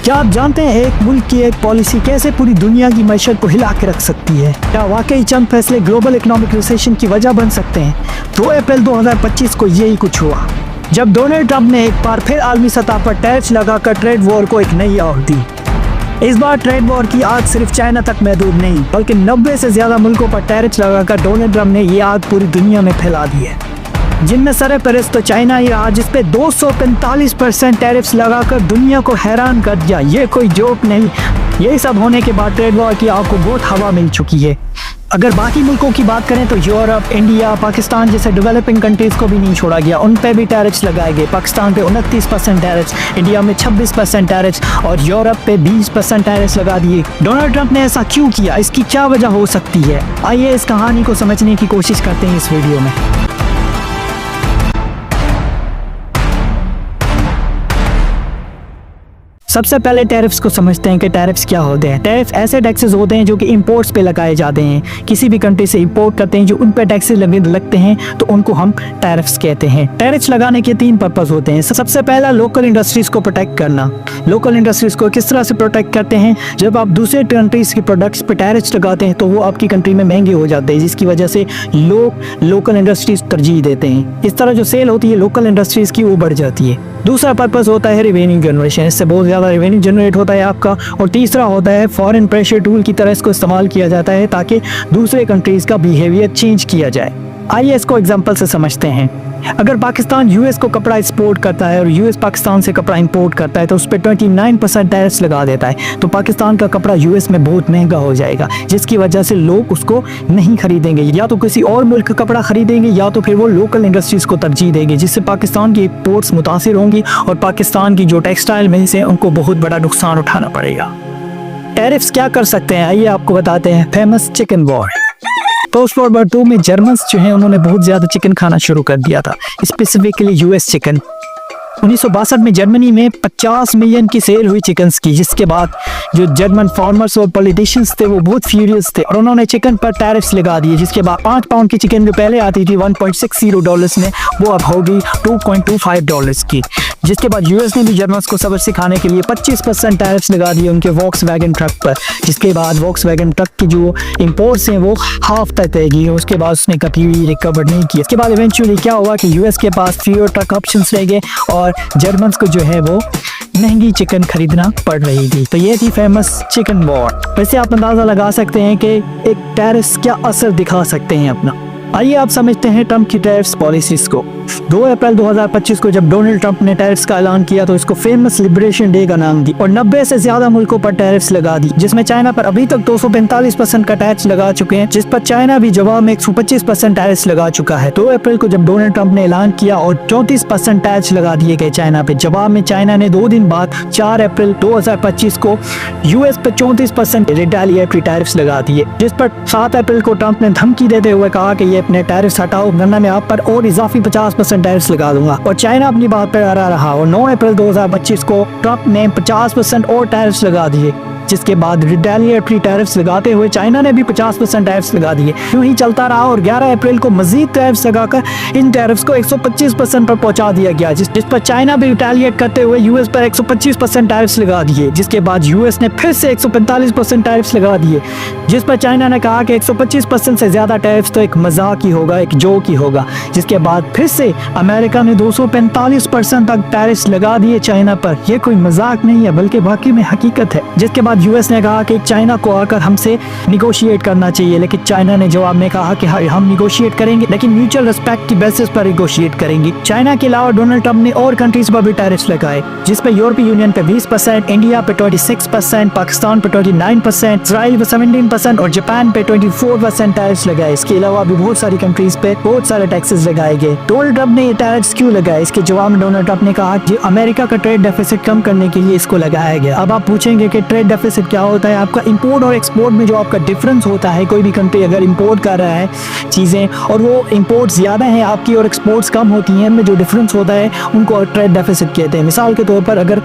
क्या आप जानते हैं एक मुल्क की एक पॉलिसी कैसे पूरी दुनिया की मैशत को हिला के रख सकती है? क्या वाकई चंद फैसले ग्लोबल इकोनॉमिक रिसेशन की वजह बन सकते हैं? 2 अप्रैल 2025 को यही कुछ हुआ जब डोनाल्ड ट्रंप ने एक बार फिर आलमी सतह पर टैरिफ लगाकर ट्रेड वॉर को एक नई आह दी। इस बार ट्रेड वॉर की आग सिर्फ चाइना तक महदूद नहीं बल्कि 90 से ज्यादा मुल्कों पर टैरिफ लगाकर डोनाल्ड ट्रंप ने ये आग पूरी दुनिया में फैला दी है, जिनमें सरपरस्त तो चाइना ही रहा, जिस पे 245% टैरिफ्स लगाकर दुनिया को हैरान कर दिया। ये कोई जोक नहीं। यही सब होने के बाद ट्रेड वॉर की आग को बहुत हवा मिल चुकी है। अगर बाकी मुल्कों की बात करें तो यूरोप, इंडिया, पाकिस्तान जैसे डेवलपिंग कंट्रीज को भी नहीं छोड़ा गया। उन पे भी टैरिफ्स लगाए गए। पाकिस्तान पे 29% टैरिफ्स, इंडिया में 26% टैरिफ्स और यूरोप पे 20% टैरिफ्स लगा दिए। डोनाल्ड ट्रंप ने ऐसा क्यों किया? इसकी क्या वजह हो सकती है? आइए इस कहानी को समझने की कोशिश करते हैं इस वीडियो में। सबसे पहले टैरिफ्स को समझते हैं कि टैरिफ्स क्या होते हैं। टैरिफ ऐसे टैक्सेस होते हैं जो कि इंपोर्ट्स पे लगाए जाते हैं। किसी भी कंट्री से इंपोर्ट करते हैं जो उन पे टैक्सेस लगते हैं तो उनको हम टैरिफ्स कहते हैं। टैरिफ्स लगाने के 3 पर्पस होते हैं। सबसे पहला लोकल इंडस्ट्रीज को प्रोटेक्ट करना। लोकल इंडस्ट्रीज को किस तरह से प्रोटेक्ट करते हैं? जब आप दूसरे कंट्रीज के प्रोडक्ट्स पे टैरिफ्स लगाते हैं तो वो आपकी कंट्री में महंगे हो जाते हैं, जिसकी वजह से लोग लोकल इंडस्ट्रीज तरजीह देते हैं। इस तरह जो सेल होती है लोकल इंडस्ट्रीज की वो बढ़ जाती है। दूसरा पर्पस होता है रेवेन्यू जनरेशन। इससे बहुत ज़्यादा रेवेन्यू जनरेट होता है आपका। और तीसरा होता है फॉरेन प्रेशर टूल की तरह इसको इस्तेमाल किया जाता है ताकि दूसरे कंट्रीज़ का बिहेवियर चेंज किया जाए। आइए इसको एग्जांपल से समझते हैं। अगर पाकिस्तान यूएस को कपड़ा एक्सपोर्ट करता है और यूएस पाकिस्तान से कपड़ा इंपोर्ट करता है तो उस पर 29% टैरिफ्स लगा देता है, तो पाकिस्तान का कपड़ा यूएस में बहुत महंगा हो जाएगा, जिसकी वजह से लोग उसको नहीं खरीदेंगे। या तो किसी और मुल्क का कपड़ा खरीदेंगे या तो फिर वो लोकल इंडस्ट्रीज को तरजीह देंगे, जिससे पाकिस्तान की एक्सपोर्ट्स मुतासिर होंगी और पाकिस्तान की जो टेक्सटाइल मिल्स हैं उनको बहुत बड़ा नुकसान उठाना पड़ेगा। टैरिफ्स क्या कर सकते हैं आइए आपको बताते हैं। Famous chicken war. Post world war 2 में जर्मन्स जो हैं उन्होंने बहुत ज़्यादा चिकन खाना शुरू कर दिया था, स्पेसिफिकली यूएस चिकन। 1962 में जर्मनी में 50 मिलियन की सेल हुई चिकन्स की, जिसके बाद जो जर्मन फार्मर्स और पॉलिटिशियंस थे वो बहुत फ्यूरियस थे और उन्होंने चिकन पर टैरिफ्स लगा दिए, जिसके बाद 5 पाउंड की चिकन जो पहले आती थी $1.60 में वो अब होगी $2.25 की। जिसके बाद यूएस ने भी जर्मन्स को सबक सिखाने के लिए 25% टैरिफ्स लगा दिए उनके वॉक्सवैगन ट्रक पर, जिसके बाद वॉक्सवैगन ट्रक की जो इंपोर्ट्स हैं वो हाफ तक रहेगी। उसके बाद उसने कभी रिकवर नहीं किया। इसके बाद इवेंचुअली क्या हुआ कि यूएस के पास फ्यूअर ट्रक ऑप्शंस रह गए और जर्मन्स को जो है वो महंगी चिकन खरीदना पड़ रही थी। तो ये थी फेमस चिकन वॉर। वैसे आप अंदाजा लगा सकते हैं कि एक टैरिफ्स क्या असर दिखा सकते हैं अपना। आइए आप समझते हैं ट्रंप की टैरिफ्स पॉलिसीज को। 2 अप्रैल 2025 को जब डोनाल्ड ट्रंप ने टैरिफ्स का ऐलान किया तो इसको फेमस लिबरेशन डे का नाम दी और 90 से ज्यादा मुल्कों पर टैरिफ्स लगा दी, जिसमें चाइना पर अभी तक 245% का टैक्स लगा चुके हैं, जिस पर चाइना भी जवाब में 125% टैरिफ्स लगा चुका है। 2 अप्रैल को जब डोनाल्ड ट्रंप ने ऐलान किया और 34% टैक्स लगा दिए गए चाइना पे, जवाब में चाइना ने 2 दिन बाद 4 अप्रैल 2025 को यूएस पे 34% रिटेलिएटरी टैरिफ्स लगा दिए, जिस पर 7 अप्रैल को ट्रंप ने धमकी देते हुए कहा कि ये अपने टैरिफ्स हटाओ वरना मैं आप पर और इजाफी 50% टैरिफ्स लगा दूंगा। और चाइना अपनी बात पर अड़ा रहा और 9 अप्रैल 2025 को ट्रंप ने 50% और टैरिफ्स लगा दिए, जिसके बाद रिटेलिएटरी टैरिफ्स लगाते हुए चाइना ने भी 50% टैरिफ्स लगा दिए। यूं ही चलता रहा और 11 अप्रैल को मजीद टैरिफ्स लगाकर इन टैरिफ्स को 125% पर पहुंचा दिया गया, जिस पर चाइना भी रिटेलिएट करते हुए यूएस पर 125% टैरिफ्स लगा दिए। जिसके बाद यूएस ने फिर से 145% टैरिफ्स लगा दिए, जिस पर चाइना ने कहा कि 125% से ज्यादा टैरिफ्स तो एक मजाक ही होगा, एक जोक ही होगा। जिसके बाद फिर से अमेरिका ने 245% तक टैरिफ्स लगा दिए चाइना पर। यह कोई मजाक नहीं है बल्कि वाकई में हकीकत है। जिसके बाद यूएस ने कहा कि चाइना को आकर हमसे निगोशिएट करना चाहिए, लेकिन चाइना ने जवाब में कहा कि हम निगोशिएट करेंगे लेकिन म्यूचुअल रिस्पेक्ट की बेसिस पर निगोशिएट करेंगे। चाइना के अलावा डोनाल्ड ट्रंप ने और कंट्रीज पर भी टैरिफ्स लगाए, जिस पर यूरोपीय यूनियन पे 20%, इंडिया पे 26%, पाकिस्तान पे 29%, इजराइल पे 17% और जापान पे 24% टैरिफ्स लगाए। इसके अलावा भी बहुत सारी कंट्रीज पे बहुत सारे टैक्सेस लगाए गए। डोनाल्ड ट्रंप ने ये टैरिफ्स क्यों लगाए? इसके जवाब में डोनाल्ड ट्रंप ने कहा कि अमेरिका का ट्रेड डेफिसिट कम करने के लिए इसको लगाया गया। अब आप पूछेंगे कि ट्रेड डेफिसिट क्या होता है? आपका इंपोर्ट और एक्सपोर्ट में जो आपका डिफरेंस होता है, कोई भी कंट्री अगर इंपोर्ट कर रहा है चीज़ें और वो इंपोर्ट ज़्यादा हैं आपकी और एक्सपोर्ट्स कम होती हैं, में जो डिफरेंस होता है उनको ट्रेड डेफिसिट कहते हैं। मिसाल के तौर पर अगर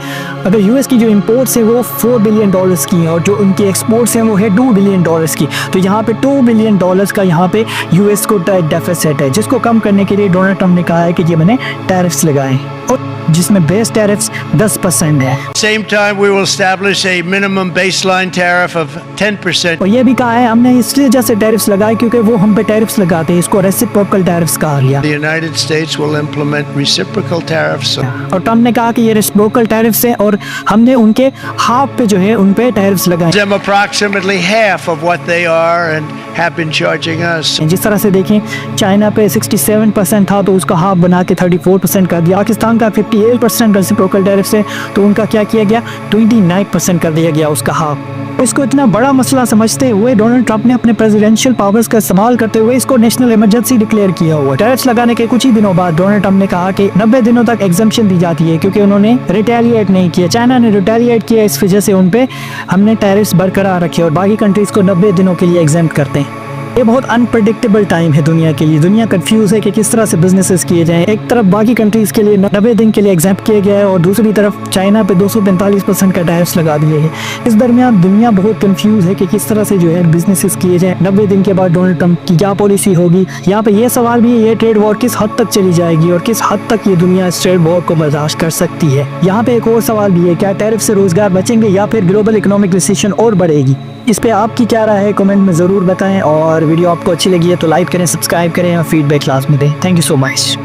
यूएस की जो इंपोर्ट्स है वो $4 बिलियन की हैं और जो उनकी एक्सपोर्ट्स हैं वो है $2 बिलियन की, तो यहाँ पे $2 बिलियन का यहाँ पे यूएस को ट्रेड डेफिसिट है, जिसको कम करने के लिए डोनाल्ड ट्रंप ने कहा है कि ये मैंने टैरिफ्स लगाए। और जिसमें बेस टैरिफ्स 10% है। Same time, we will establish a minimum baseline tariff of 10%. और ये भी कहा है हमने इसलिए वजह से टैरिफ्स लगाए क्योंकि वो हम पे टैरिफ्स लगाते हैं, इसको रेसिप्रोकल टैरिफ्स कहा गया। The United States will implement reciprocal tariffs. और ट्रम्प ने कहा कि ये रेसिप्रोकल टैरिफ्स है और हमने उनके हाफ पे जो है उन पे टैरिफ्स लगाए। Them approximately half of what they are and have been charging us. जिस तरह से देखें चाइना पे 67% था तो उसका हाफ बना के 34% कर दिया। पाकिस्तान का 58% रेसिप्रोकल टैरिफ्स है तो उनका क्या किया गया, 29% कर दिया गया उसका हाफ। इसको इतना बड़ा मसला समझते हुए डोनाल्ड ट्रंप ने अपने प्रेसिडेंशियल पावर्स का इस्तेमाल करते हुए इसको नेशनल इमरजेंसी डिक्लेयर किया हुआ। टैरिफ्स लगाने के कुछ ही दिनों बाद डोनाल्ड ट्रंप ने कहा कि 90 दिनों तक एग्जम्पशन दी जाती है क्योंकि उन्होंने रिटेलिएट नहीं किया, चाइना ने रिटेलिएट किया, इस वजह से उन पे हमने टैरिफ्स बरकरार रखे और बाकी कंट्रीज को 90 दिनों के लिए एग्जेम्प्ट करते हैं। ये बहुत अनप्रेडिक्टेबल टाइम है दुनिया के लिए। दुनिया कंफ्यूज है कि किस तरह से बिजनेसेस किए जाएं। एक तरफ बाकी कंट्रीज के लिए 90 दिन के लिए एग्जेम्प्ट किया गया है और दूसरी तरफ चाइना पे 245% का टैरिफ्स लगा दिए हैं। इस दरमियान दुनिया बहुत कंफ्यूज है कि किस तरह से जो है बिजनेसेस किए जाएं। 90 दिन के बाद डोनाल्ड ट्रंप की क्या पॉलिसी होगी। यहाँ पे ये सवाल भी है, ये ट्रेड वॉर किस हद तक चली जाएगी और किस हद तक ये दुनिया इस ट्रेड वॉर को बर्दाश्त कर सकती है। यहाँ पे एक और सवाल भी है, क्या टैरिफ से रोजगार बचेंगे या फिर ग्लोबल इकोनॉमिक रिसेशन और बढ़ेगी। इस पे आपकी क्या राय है कमेंट में ज़रूर बताएं और वीडियो आपको अच्छी लगी है तो लाइक करें, सब्सक्राइब करें और फीडबैक क्लास में दें। Thank you so much.